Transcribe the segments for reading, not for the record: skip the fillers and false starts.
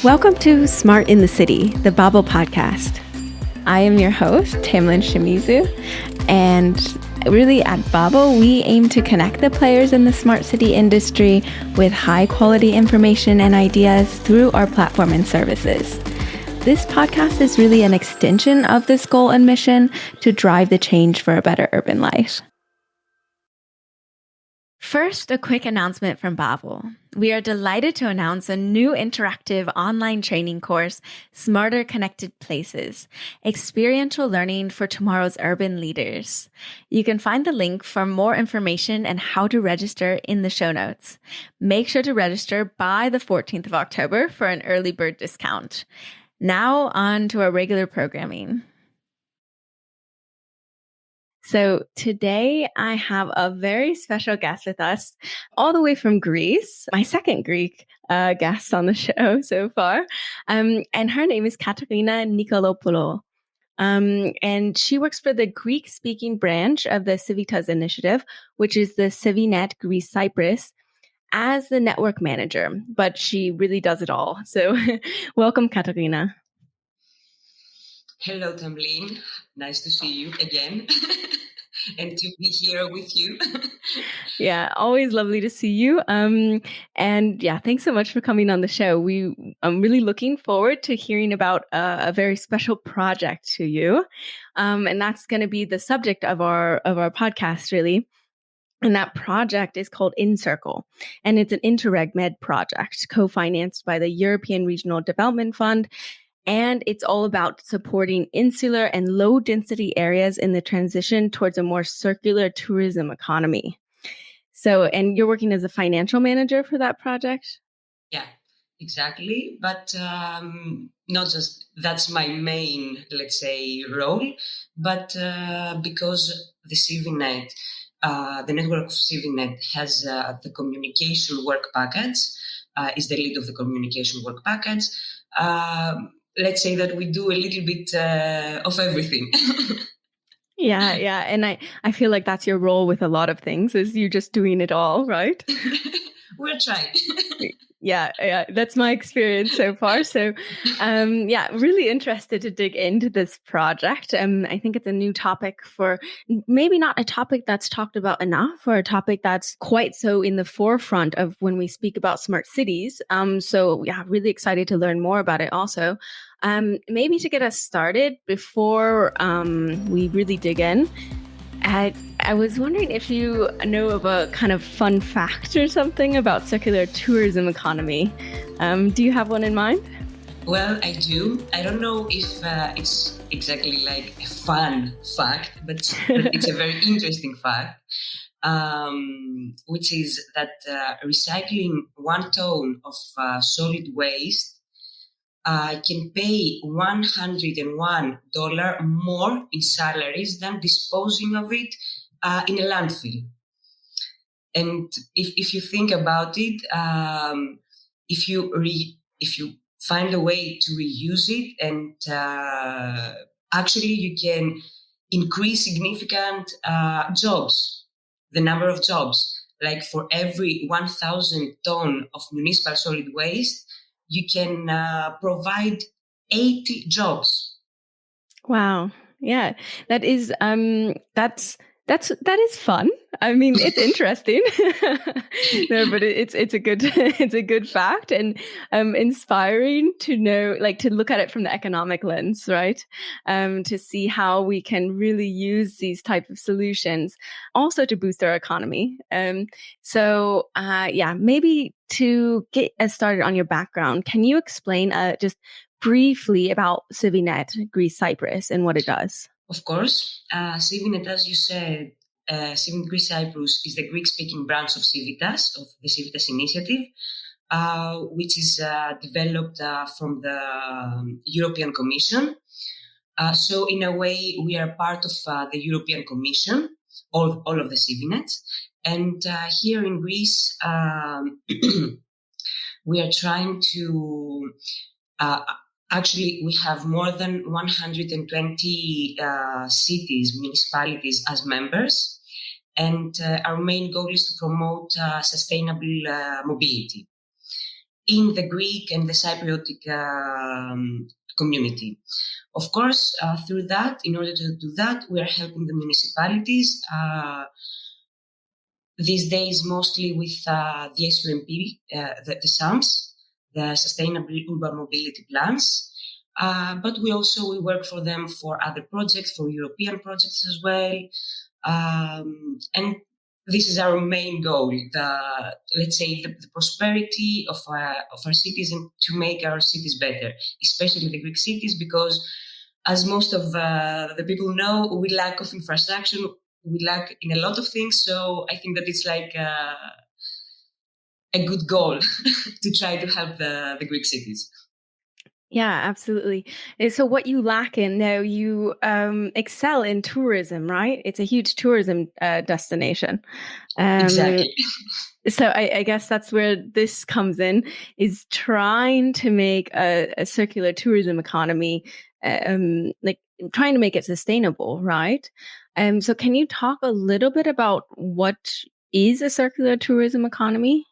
Welcome to Smart in the City, the Babel podcast. I am your host, Tamlin Shimizu, and really at Babel, we aim to connect the players in the smart city industry with high quality information and ideas through our platform and services. This podcast is really an extension of this goal and mission to drive the change for a better urban life. First, a quick announcement from Babel. We are delighted to announce a new interactive online training course, Smarter Connected Places, experiential learning for tomorrow's urban leaders. You can find the link for more information and how to register in the show notes. Make sure to register by the 14th of October for an early bird discount. Now on to our regular programming. So today I have a very special guest with us all the way from Greece, my second Greek guest on the show so far. And her name is Katerina Nikolopoulou. And she works for the Greek-speaking branch of the Civitas initiative, which is the CIVINET Greece-Cyprus, as the network manager. But she really does it all. So welcome, Katerina. Hello, Tamlin. Nice to see you again and to be here with you. Yeah, always lovely to see you. And yeah, thanks so much for coming on the show. I'm really looking forward to hearing about a very special project to you. And that's going to be the subject of our podcast, really. And that project is called INCIRCLE, and it's an Interreg Med project co-financed by the European Regional Development Fund. And it's all about supporting insular and low density areas in the transition towards a more circular tourism economy. So, and you're working as a financial manager for that project? Yeah, exactly. But not just that's my main, let's say, role, but because the CIVINET, the network of CIVINET has the communication work package, is the lead of the communication work package. Let's say that we do a little bit of everything. Yeah. And I feel like that's your role with a lot of things, is you just doing it all, right? We're trying. Yeah, that's my experience so far. So, really interested to dig into this project. I think it's a new topic for maybe not a topic that's talked about enough, or a topic that's quite so in the forefront of when we speak about smart cities. Really excited to learn more about it also. Maybe to get us started before we really dig in, I was wondering if you know of a kind of fun fact or something about circular tourism economy. Do you have one in mind? Well, I do. I don't know if it's exactly like a fun fact, but it's a very interesting fact, which is that recycling 1 ton of solid waste can pay $101 more in salaries than disposing of it in a landfill. And if you think about it, if you find a way to reuse it, and actually you can increase significant jobs, the number of jobs. Like for every 1,000 ton of municipal solid waste, you can provide 80 jobs. Wow. Yeah, that is that is fun. I mean, it's interesting. No, but it's a good fact, and inspiring to know, like, to look at it from the economic lens, right? To see how we can really use these type of solutions also to boost our economy. Maybe to get us started on your background, can you explain just briefly about CIVINET Greece-Cyprus and what it does? Of course. CIVINET, as you said, CIVINET Greece-Cyprus is the Greek-speaking branch of Civitas, of the Civitas initiative, which is developed from the European Commission. So in a way, we are part of the European Commission, all of the CIVINETs. And here in Greece, we are trying to... Actually, we have more than 120 cities, municipalities as members, and our main goal is to promote sustainable mobility. in the Greek and the Cypriotic community. Of course, through that, in order to do that, we are helping the municipalities these days, mostly with the SUMP, the SAMPs, the Sustainable Urban Mobility Plans. But we work for them for other projects, for European projects as well. And this is our main goal, the prosperity of our cities, and to make our cities better, especially the Greek cities, because as most of the people know, we lack of infrastructure, we lack in a lot of things. So I think that it's like a good goal to try to help the Greek cities. Yeah, absolutely. And so what you lack in now, you excel in tourism, right? It's a huge tourism destination. Exactly. So I guess that's where this comes in, is trying to make a circular tourism economy, like trying to make it sustainable, right? So can you talk a little bit about what is a circular tourism economy?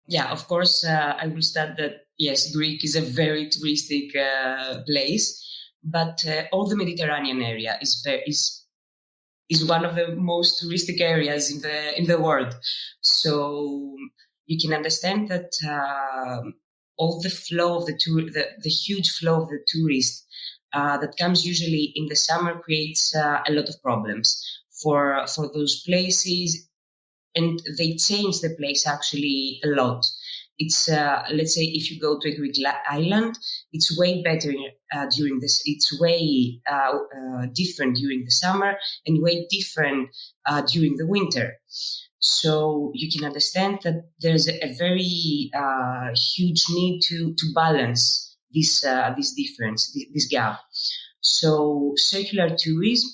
Yeah, of course, I will start that, yes, Greek is a very touristic place, but all the Mediterranean area is one of the most touristic areas in the world. So you can understand that all the flow of the huge flow of the tourists that comes usually in the summer creates a lot of problems for those places, and they change the place actually a lot. It's let's say if you go to a Greek island, it's way better during this. It's way different during the summer, and way different during the winter. So you can understand that there's a very huge need to balance this difference, this gap. So circular tourism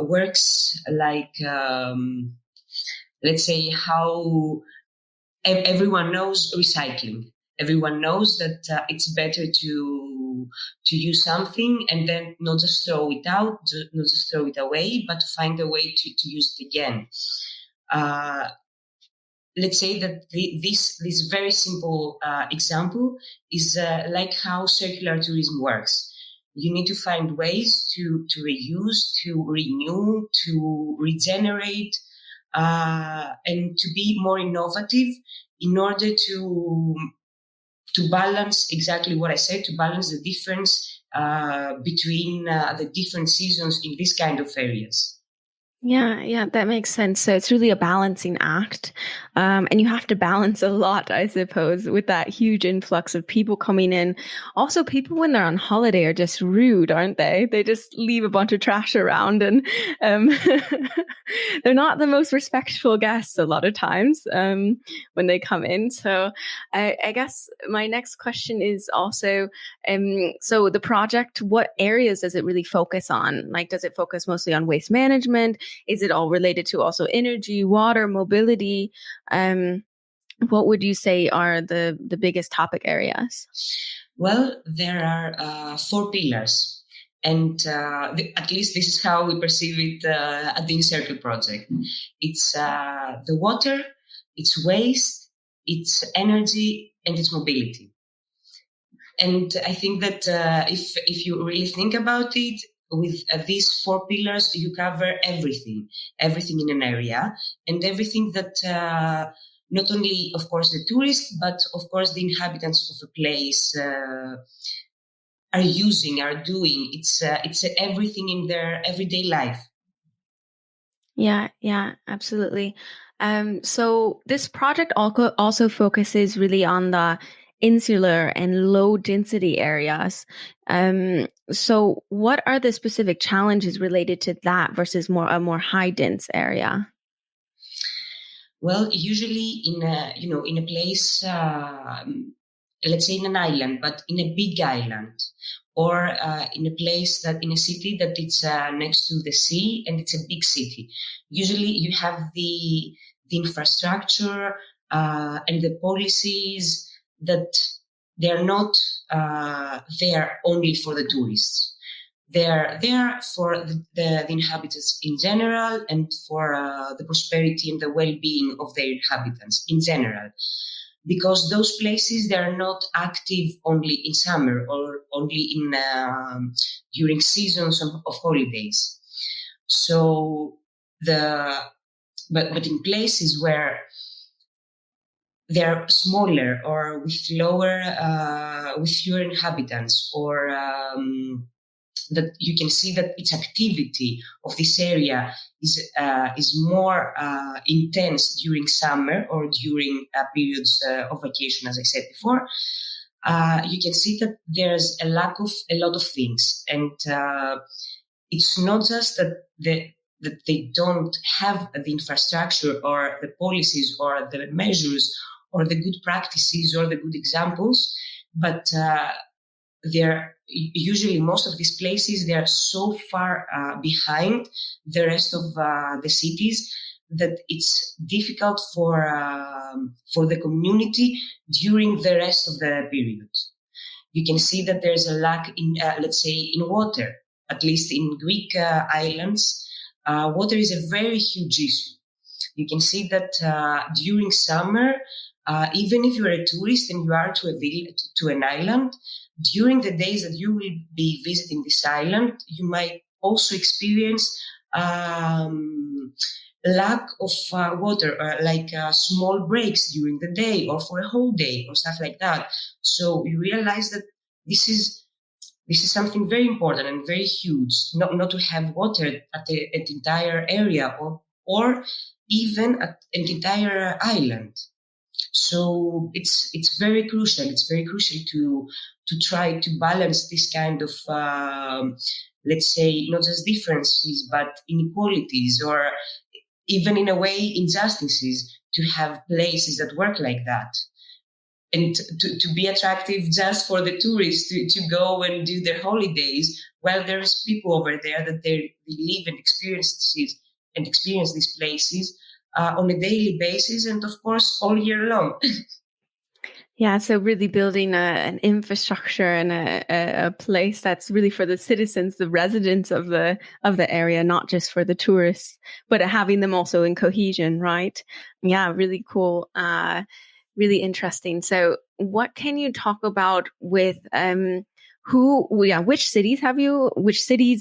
works like let's say how everyone knows recycling. Everyone knows that it's better to use something and then not just throw it out, not just throw it away, but to find a way to use it again. Let's say that this very simple example is like how circular tourism works. You need to find ways to reuse, to renew, to regenerate, and to be more innovative in order to balance exactly what I said, to balance the difference between the different seasons in this kind of areas. Yeah, that makes sense. So it's really a balancing act. And you have to balance a lot, I suppose, with that huge influx of people coming in. Also, people when they're on holiday are just rude, aren't they? They just leave a bunch of trash around, and they're not the most respectful guests a lot of times when they come in. So I guess my next question is also, so the project, what areas does it really focus on? Like, does it focus mostly on waste management? Is it all related to also energy, water, mobility? What would you say are the biggest topic areas? Well, there are 4 pillars. And at least this is how we perceive it at the INCIRCLE project. It's the water, it's waste, it's energy, and it's mobility. And I think that if you really think about it, with these 4 pillars, you cover everything in an area, and everything that not only, of course, the tourists, but of course the inhabitants of a place are doing. It's everything in their everyday life. Yeah, absolutely. So this project also focuses really on the insular and low density areas. So what are the specific challenges related to that versus a more high dense area? Well, usually in a place, let's say in an island, but in a big island, or in a place in a city that it's next to the sea and it's a big city. Usually you have the infrastructure and the policies that they're not there only for the tourists. They're there for the inhabitants in general, and for the prosperity and the well-being of their inhabitants in general. because those places, they are not active only in summer or only in during seasons of holidays. So but in places where they're smaller or with with fewer inhabitants, or that you can see that its activity of this area is more intense during summer or during periods of vacation, as I said before. You can see that there's a lack of a lot of things, and it's not just that they don't have the infrastructure or the policies or the measures or the good practices or the good examples, but they're usually, most of these places, they are so far behind the rest of the cities that it's difficult for the community during the rest of the period. You can see that there's a lack in, let's say, in water. At least in Greek islands, water is a very huge issue. You can see that during summer, even if you're a tourist and you are to an island, during the days that you will be visiting this island, you might also experience lack of water, like small breaks during the day or for a whole day or stuff like that. So you realize that this is something very important and very huge, not to have water at an entire area or even at an entire island. So it's very crucial. It's very crucial to try to balance this kind of, let's say, not just differences, but inequalities, or even in a way injustices, to have places that work like that. And to be attractive just for the tourists to go and do their holidays, while there's people over there that they live and experience these places on a daily basis, and of course all year long. Yeah, so really building an infrastructure and a place that's really for the citizens, the residents of the area, not just for the tourists, but having them also in cohesion, right? Yeah, really cool. Really interesting. So what can you talk about with which cities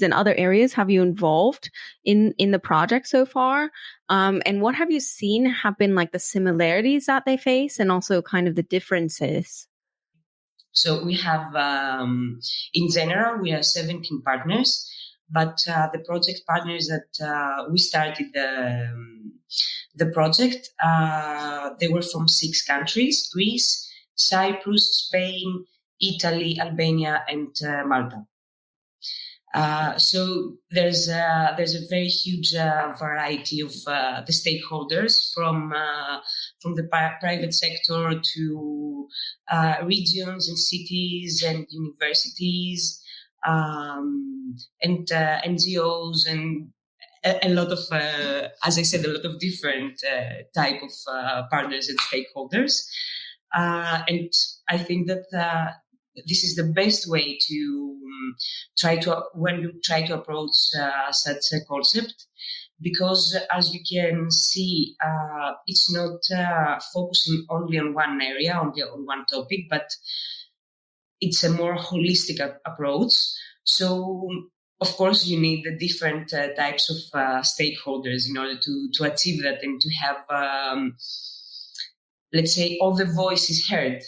and other areas have you involved in the project so far? And what have you seen have been like the similarities that they face and also kind of the differences? So we have, in general, we are 17 partners, but the project partners that we started the project, they were from 6 countries: Greece, Cyprus, Spain, Italy, Albania, and Malta. So there's a very huge variety of the stakeholders, from the private sector to regions and cities and universities, and NGOs, and a lot of, as I said, a lot of different type of partners and stakeholders. And I think that this is the best way to when you try to approach such a concept, because as you can see, it's not focusing only on one area, only on one topic, but it's a more holistic approach. So of course you need the different types of stakeholders in order to achieve that, and to have, let's say, all the voices heard.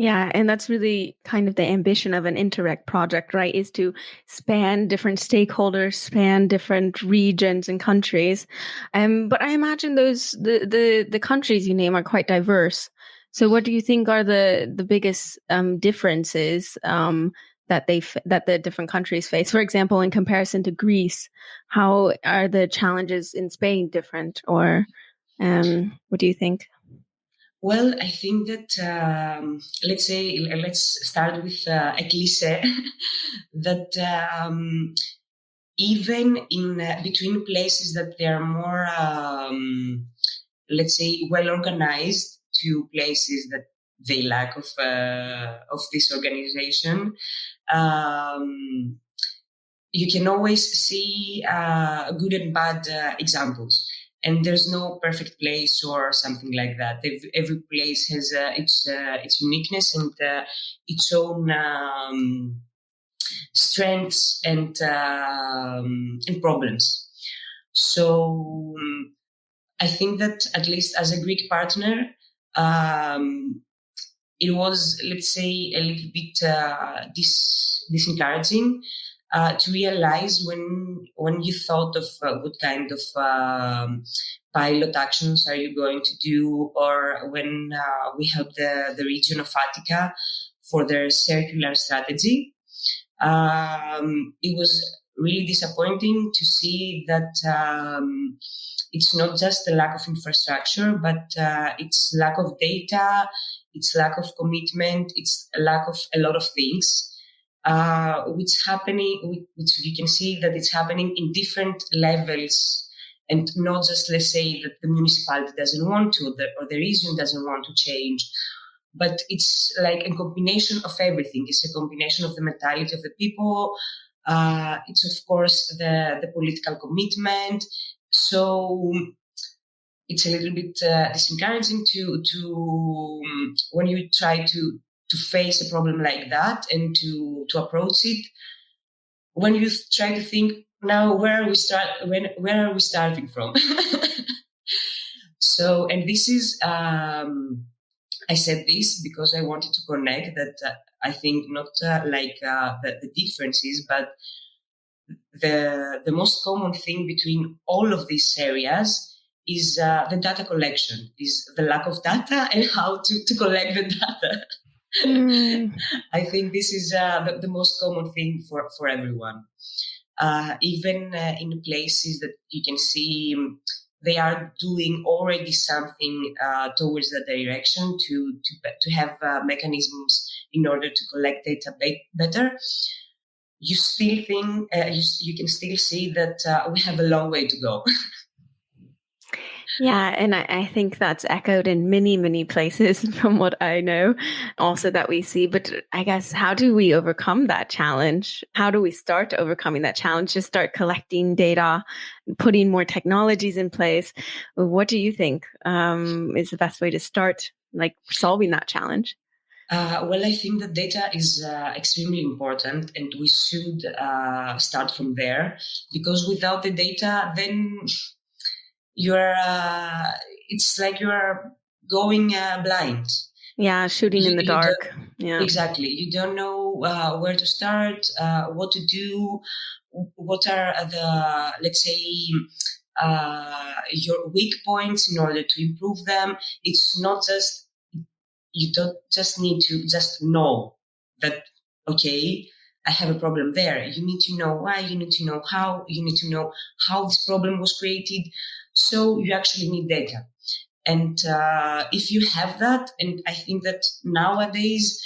Yeah, and that's really kind of the ambition of an Interreg project, right? Is to span different stakeholders, span different regions and countries. But I imagine the countries you name are quite diverse. So what do you think are the biggest differences that the different countries face? For example, in comparison to Greece, how are the challenges in Spain different? Or what do you think? Well, I think that, let's start with a cliché that even in between places that they are more, let's say, well organized, to places that they lack of this organization, you can always see good and bad examples. And there's no perfect place or something like that. Every place has its uniqueness and its own strengths and problems. So I think that at least as a Greek partner, it was, let's say, a little bit disencouraging to realize when you thought of what kind of pilot actions are you going to do, or when we helped the region of Attica for their circular strategy. It was really disappointing to see that it's not just the lack of infrastructure, but it's lack of data, it's lack of commitment, it's a lack of a lot of things, which you can see that it's happening in different levels, and not just, let's say, that the municipality doesn't want to, or the region doesn't want to change. But it's like a combination of everything. It's a combination of the mentality of the people. It's, of course, the political commitment. So it's a little bit disencouraging to when you try to face a problem like that and to approach it. When you try to think, now where are we starting from? So, and this is. I said this because I wanted to connect that I think not the differences, but the most common thing between all of these areas is the data collection, is the lack of data and how to collect the data. I think this is the most common thing for everyone. Even in places that you can see they are doing already something towards that direction to have mechanisms in order to collect data better. You still think you can still see that we have a long way to go. Yeah, and I think that's echoed in many, many places from what I know also that we see. But I guess, how do we overcome that challenge? How do we start overcoming that challenge? Just start collecting data, putting more technologies in place. What do you think is the best way to start like solving that challenge? Well, I think that data is extremely important, and we should start from there, because without the data, then you're it's like you're going blind. Yeah, shooting in the dark. Yeah, exactly. You don't know where to start, what to do, what are the, let's say, your weak points in order to improve them. It's not just, you don't just need to just know that, okay, I have a problem there. You need to know why, you need to know how, you need to know how this problem was created. So you actually need data. And if you have that, and I think that nowadays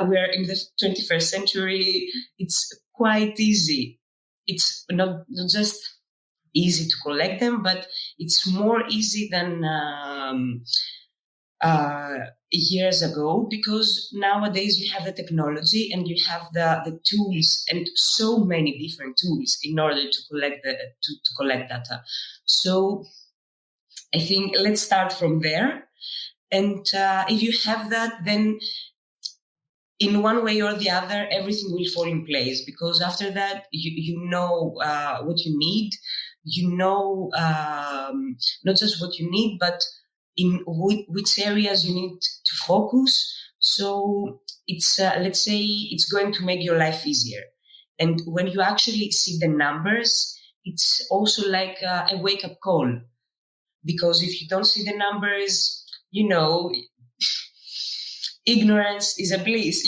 we're in the 21st century, it's quite easy. It's not just easy to collect them, but it's more easy than years ago, because nowadays you have the technology and you have the tools, and so many different tools in order to collect to collect data. So I think let's start from there. And if you have that, then in one way or the other, everything will fall in place, because after that, you know what you need. You know not just what you need, but in which areas you need to focus. So it's, let's say, it's going to make your life easier. And when you actually see the numbers, it's also like a wake-up call. Because if you don't see the numbers, ignorance is a bliss,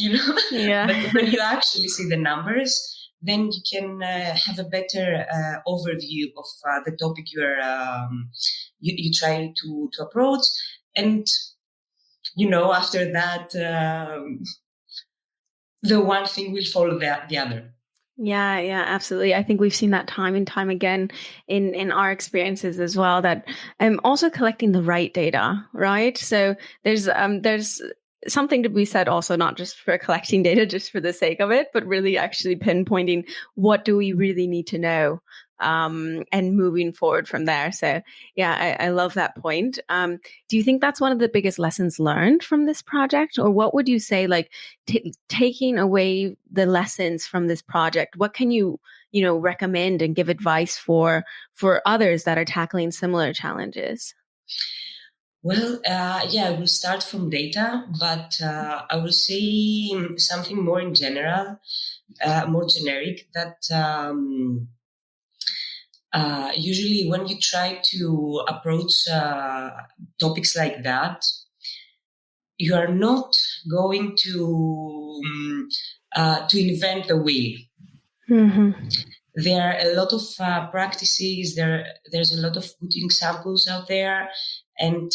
Yeah. But when you actually see the numbers, then you can have a better overview of the topic you try to approach. And, after that, the one thing will follow the other. Yeah, absolutely. I think we've seen that time and time again in our experiences as well, that also collecting the right data, right? So there's something to be said also, not just for collecting data just for the sake of it, but really actually pinpointing what do we really need to know and moving forward from there. So yeah, I love that point. Do you think that's one of the biggest lessons learned from this project, or what would you say, like taking away the lessons from this project? What can you recommend and give advice for others that are tackling similar challenges? Well, yeah, I will start from data, but I will say something more in general, more generic, that usually when you try to approach topics like that, you are not going to invent the wheel. Mm-hmm. There are a lot of practices. There's a lot of good examples out there, and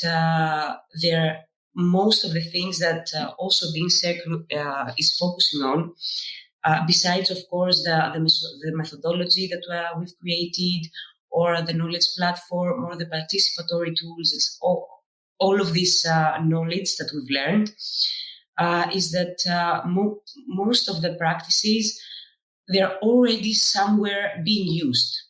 there most of the things that also the INCIRCLE is focusing on. Besides, of course, the methodology that we've created, or the knowledge platform, or the participatory tools, it's all of this knowledge that we've learned, is that most of the practices, they're already somewhere being used.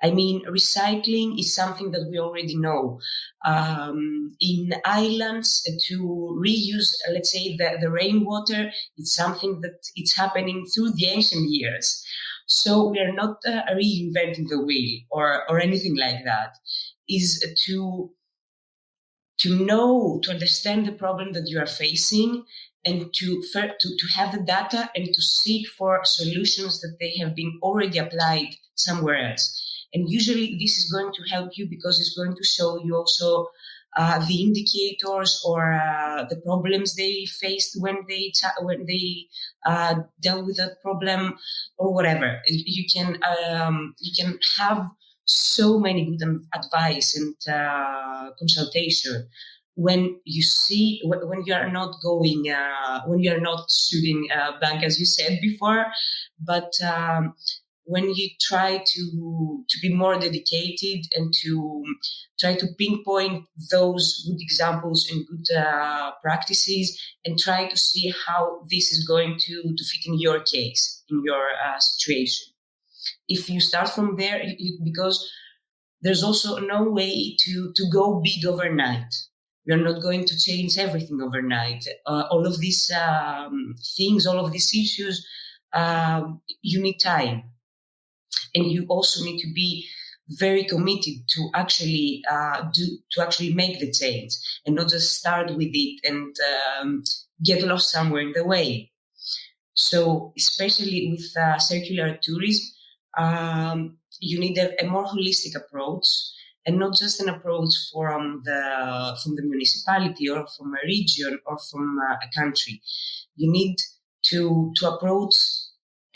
I mean, recycling is something that we already know. In islands, to reuse, let's say, the rainwater, it's something that it's happening through the ancient years. So we are not reinventing the wheel or anything like that. Is to understand the problem that you are facing, and to have the data and to seek for solutions that they have been already applied somewhere else. And usually this is going to help you because it's going to show you also the indicators or the problems they faced when they dealt with that problem or whatever. You can have so many good advice and consultation when you see when you are not going when you are not shooting blank, as you said before, but when you try to be more dedicated and to try to pinpoint those good examples and good practices, and try to see how this is going to fit in your case, in your situation. If you start from there, because there's also no way to go big overnight. You're not going to change everything overnight. All of these things, all of these issues, you need time. And you also need to be very committed to actually make the change, and not just start with it and get lost somewhere in the way. So especially with circular tourism, you need a more holistic approach, and not just an approach from the municipality or from a region or from a country. You need to approach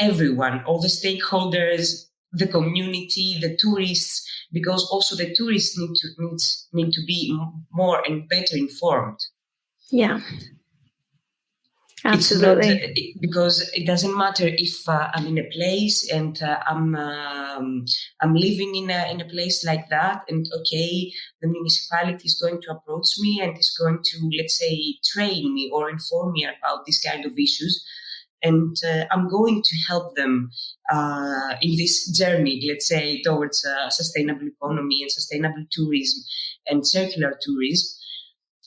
everyone, all the stakeholders, the community, the tourists, because also the tourists need to be more and better informed. Yeah. Absolutely. It's not because it doesn't matter if I'm in a place and I'm living in a place like that, and okay, the municipality is going to approach me and is going to, let's say, train me or inform me about this kind of issues, and I'm going to help them in this journey, let's say, towards sustainable economy and sustainable tourism and circular tourism.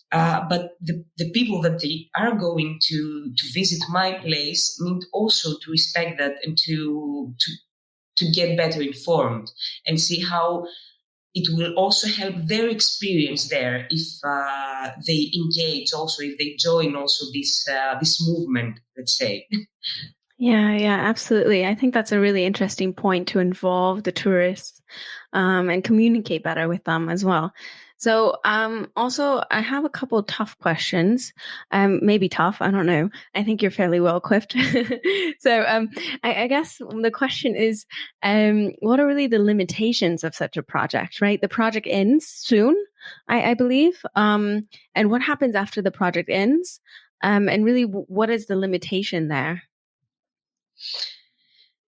But the people that they are going to visit my place need also to respect that and to get better informed and see how it will also help their experience there if they engage also, if they join also this movement, let's say. Yeah, absolutely. I think that's a really interesting point, to involve the tourists and communicate better with them as well. So also, I have a couple of tough questions. Maybe tough, I don't know. I think you're fairly well equipped. So I guess the question is, what are really the limitations of such a project, right? The project ends soon, I believe. And what happens after the project ends? And really, what is the limitation there?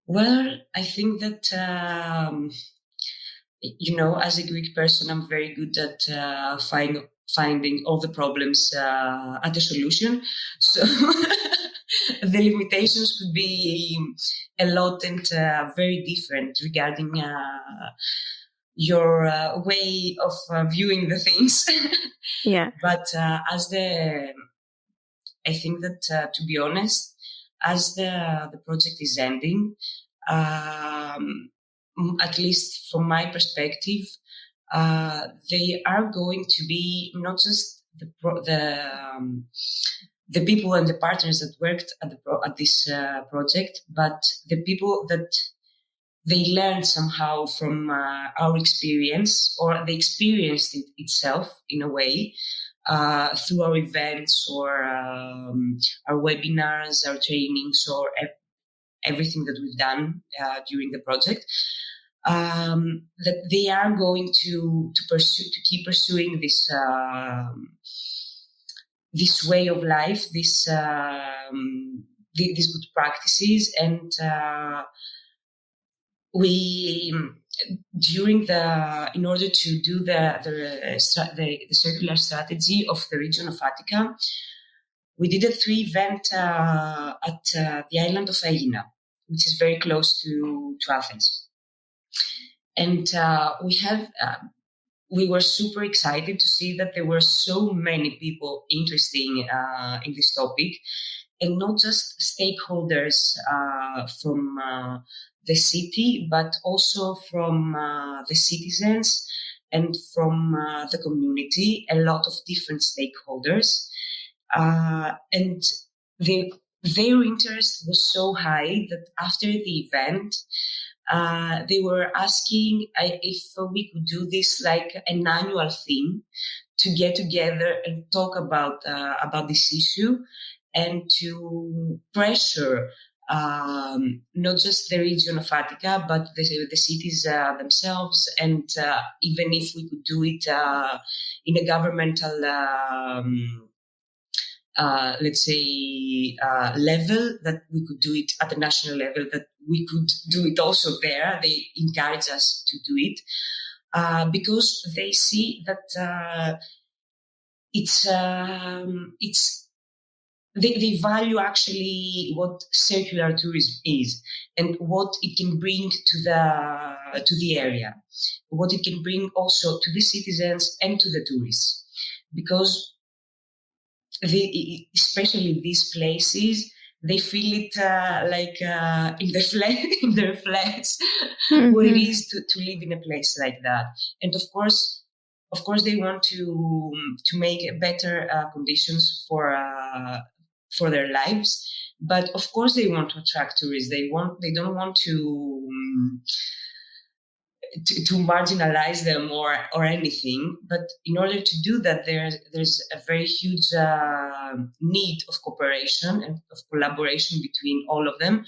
Well, I think that, as a Greek person, I'm very good at finding all the problems at a solution. So, the limitations could be a lot and very different regarding your way of viewing the things. Yeah. But I think that, to be honest, as the project is ending, at least from my perspective, they are going to be not just the people and the partners that worked at this project, but the people that they learned somehow from our experience, or they experienced it itself in a way, through our events or our webinars, our trainings, or everything that we've done during the project. That they are going to keep pursuing this this way of life, these good practices, and we in order to do the circular strategy of the region of Attica, we did a 3 event at the island of Aegina, which is very close to Athens. And we were super excited to see that there were so many people interested in this topic, and not just stakeholders from the city, but also from the citizens and from the community, a lot of different stakeholders. And their interest was so high that after the event, they were asking if we could do this like an annual thing, to get together and talk about this issue, and to pressure not just the region of Attica, but the cities themselves, and even if we could do it in a governmental let's say level, that we could do it at the national level, that we could do it also there. They encourage us to do it because they see that they value actually what circular tourism is and what it can bring to the area, what it can bring also to the citizens and to the tourists, because especially these places, they feel it like in their flesh, what it is to live in a place like that. And of course, they want to make better conditions for their lives. But of course, they want to attract tourists. They don't want to marginalize them or anything. But in order to do that, there's a very huge need of cooperation and of collaboration between all of them.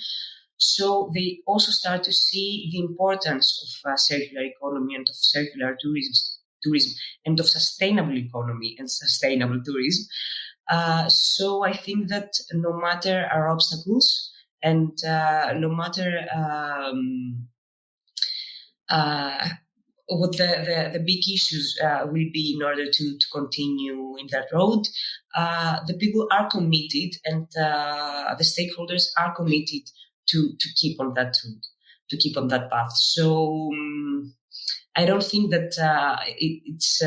So they also start to see the importance of circular economy and of circular tourism and of sustainable economy and sustainable tourism. So I think that no matter our obstacles and no matter what the big issues will be in order to continue in that road, the people are committed, and the stakeholders are committed to keep on that route, to keep on that path. So I don't think that it's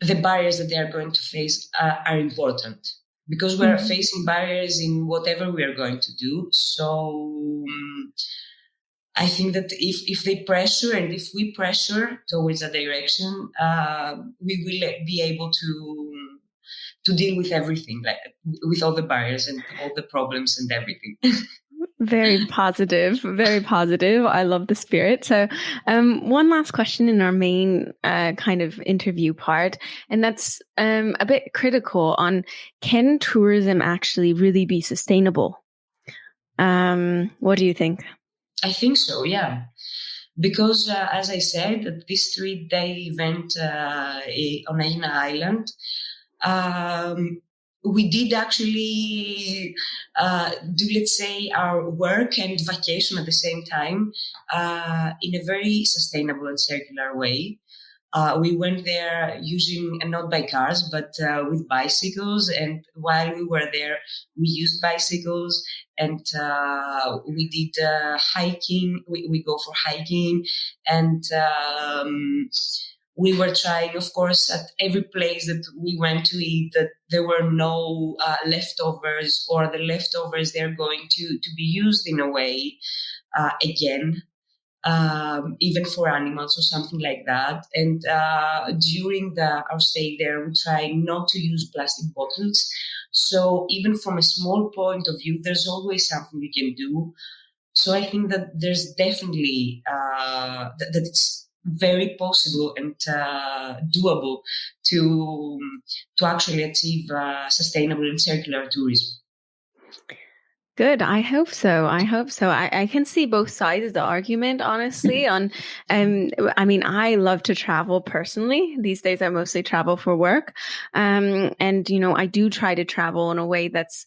the barriers that they are going to face are important, because we're facing barriers in whatever we are going to do. So I think that if they pressure and if we pressure towards a direction, we will be able to deal with everything, like with all the barriers and all the problems and everything. Very positive, very positive. I love the spirit. So one last question in our main kind of interview part, and that's a bit critical on, can tourism actually really be sustainable? What do you think? I think so, yeah. Because as I said, at this 3-day event on Aegina Island, we did actually do, let's say, our work and vacation at the same time in a very sustainable and circular way. We went there using, not by cars, but with bicycles. And while we were there, we used bicycles, and we did hiking. We go for hiking, and we were trying, of course, at every place that we went to eat, that there were no leftovers, or the leftovers, they're going to be used in a way again. Even for animals or something like that. And during our stay there, we try not to use plastic bottles. So even from a small point of view, there's always something you can do. So I think that there's definitely that it's very possible and doable to actually achieve sustainable and circular tourism. Good. I hope so. I can see both sides of the argument, honestly. I mean, I love to travel personally. These days, I mostly travel for work. And, I do try to travel in a way that's,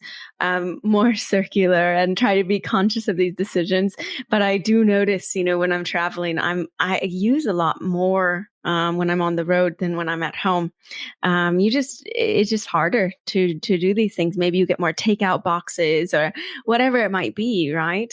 more circular and try to be conscious of these decisions. But I do notice, when I'm traveling, I use a lot more when I'm on the road than when I'm at home. It's just harder to do these things. Maybe you get more takeout boxes or whatever it might be, right?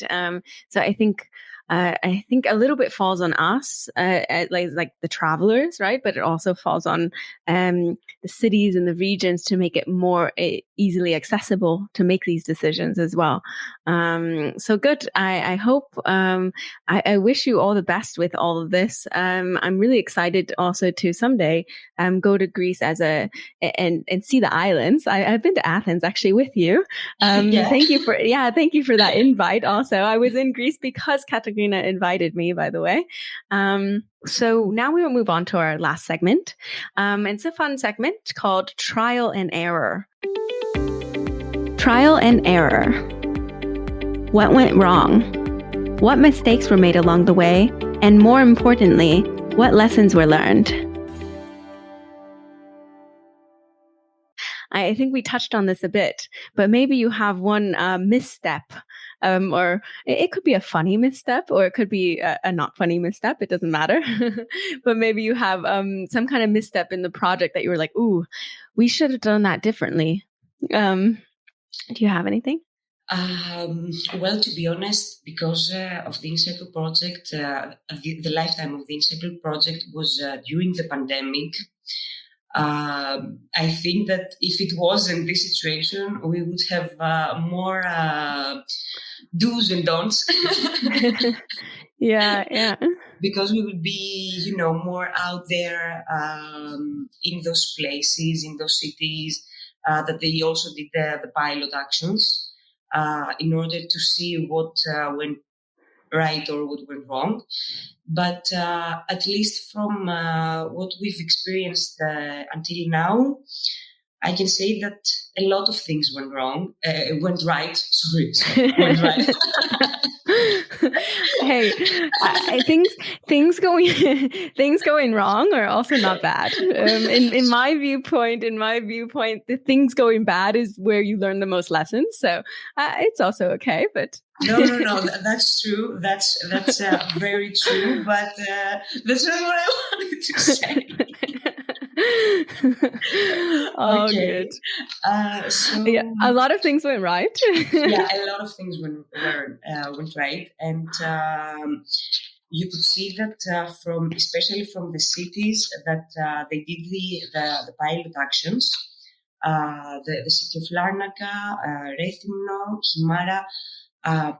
So I think a little bit falls on us, like the travelers, right? But it also falls on the cities and the regions to make it more easily accessible to make these decisions as well. So good. I hope. I wish you all the best with all of this. I'm really excited also to someday go to Greece and see the islands. I've been to Athens actually with you. Thank you for that invite. Also, I was in Greece because Katerina invited me, by the way. So now we will move on to our last segment. It's a fun segment called Trial and Error. Trial and Error. What went wrong? What mistakes were made along the way? And more importantly, what lessons were learned? I think we touched on this a bit, but maybe you have one misstep, or it could be a funny misstep, or it could be a not funny misstep. It doesn't matter. But maybe you have some kind of misstep in the project that you were like, ooh, we should have done that differently. Do you have anything? Well, to be honest, because of the INCIRCLE project, the lifetime of the INCIRCLE project was during the pandemic. I think that if it wasn't this situation, we would have more do's and don'ts. Yeah. Because we would be, more out there in those places, in those cities, that they also did the pilot actions in order to see what went right or what went wrong. But at least from what we've experienced until now, I can say that a lot of things went right. Went right. Hey, things going wrong are also not bad. In my viewpoint, the things going bad is where you learn the most lessons. So it's also okay. But no, that's true. That's very true. But that's not what I wanted to say. Oh, okay. Good. So yeah, a lot of things went right. Yeah, a lot of things went right, and you could see that especially from the cities that they did the pilot actions. The city of Larnaca, Rethymno, Himara,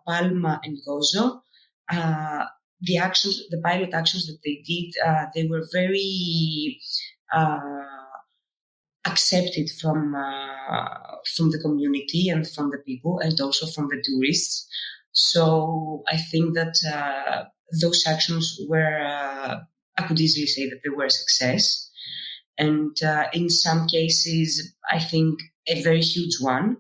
Palma, and Gozo. The pilot actions that they did, they were very accepted from the community and from the people, and also from the tourists. So I think that those actions were, I could easily say that they were a success. And in some cases, I think a very huge one.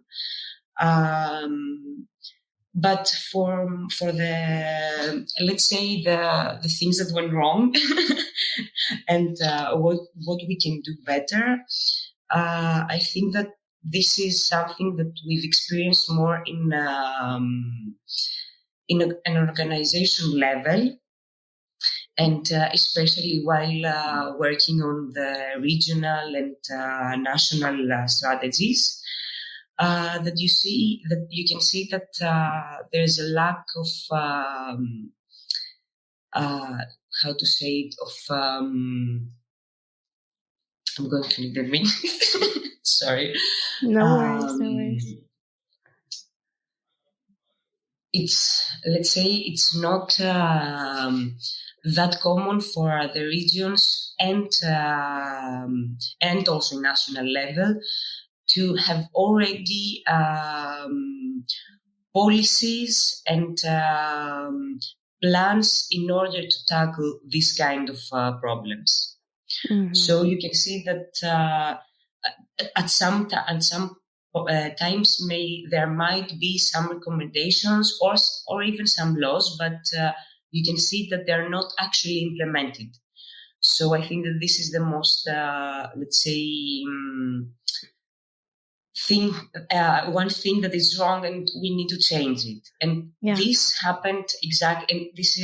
But for the, let's say, the things that went wrong and what we can do better, I think that this is something that we've experienced more in an organization level. And especially while working on the regional and national strategies, that you can see that there's a lack of how to say it, I'm going to need a minute. Sorry. No worries, no worries. Let's say it's not that common for the regions and also national level to have already policies and plans in order to tackle this kind of problems. Mm-hmm. So you can see that at some times there might be some recommendations or even some laws, but you can see that they're not actually implemented. So I think that this is the most, let's say, one thing that is wrong, and we need to change it. And this happened exactly, and this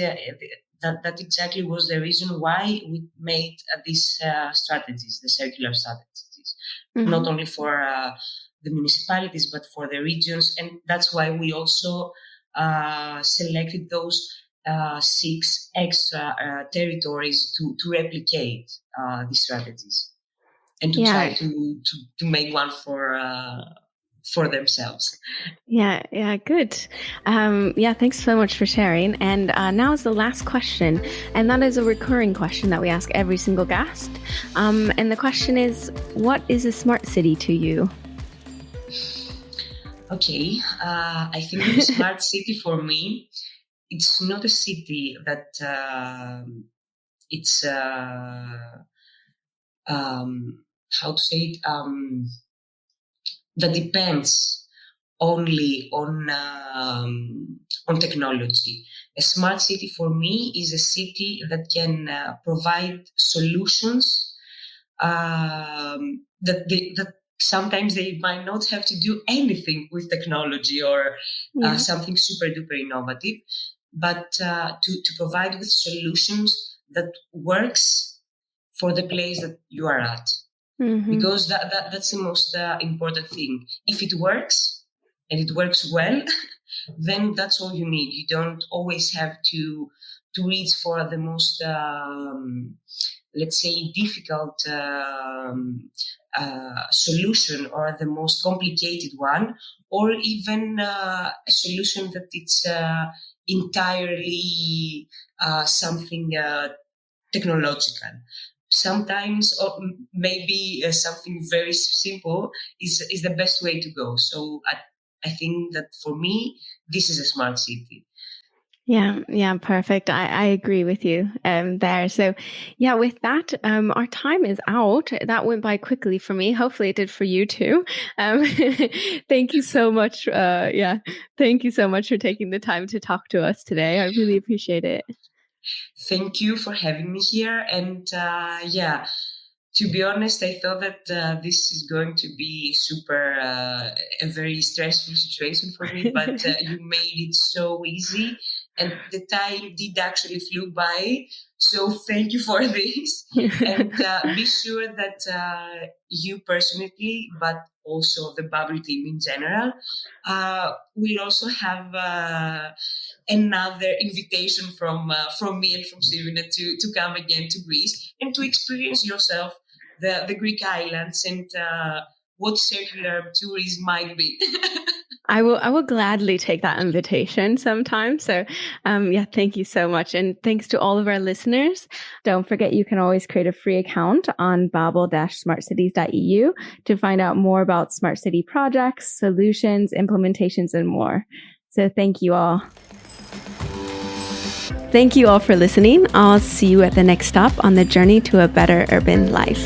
that exactly was the reason why we made these strategies, the circular strategies, not only for the municipalities but for the regions, and that's why we also selected those 6 extra territories to replicate these strategies. And to try to make one for themselves. Yeah, good. Thanks so much for sharing. And now is the last question, and that is a recurring question that we ask every single guest. And the question is, what is a smart city to you? Okay, I think a smart city for me, it's not a city that it's how to say it, that depends only on technology. A smart city for me is a city that can provide solutions that sometimes they might not have to do anything with technology or something super duper innovative, but to provide with solutions that works for the place that you are at. Mm-hmm. Because that's the most important thing. If it works, and it works well, then that's all you need. You don't always have to reach for the most, let's say, difficult solution or the most complicated one, or even a solution that it's entirely something technological. Sometimes, or maybe something very simple is the best way to go. So I think that for me, this is a smart city. Yeah, perfect. I agree with you there. So with that, our time is out. That went by quickly for me. Hopefully it did for you too. Thank you so much. Thank you so much for taking the time to talk to us today. I really appreciate it. Thank you for having me here. And to be honest, I thought that this is going to be a very stressful situation for me, but you made it so easy, and the time did actually flew by. So thank you for this. And be sure that you personally, but also the Bubble team in general, will also have another invitation from me and from CIVINET to come again to Greece and to experience yourself the Greek islands and what circular tourism might be. I will gladly take that invitation sometime. So thank you so much. And thanks to all of our listeners. Don't forget, you can always create a free account on babel-smartcities.eu to find out more about smart city projects, solutions, implementations, and more. So thank you all. Thank you all for listening. I'll see you at the next stop on the journey to a better urban life.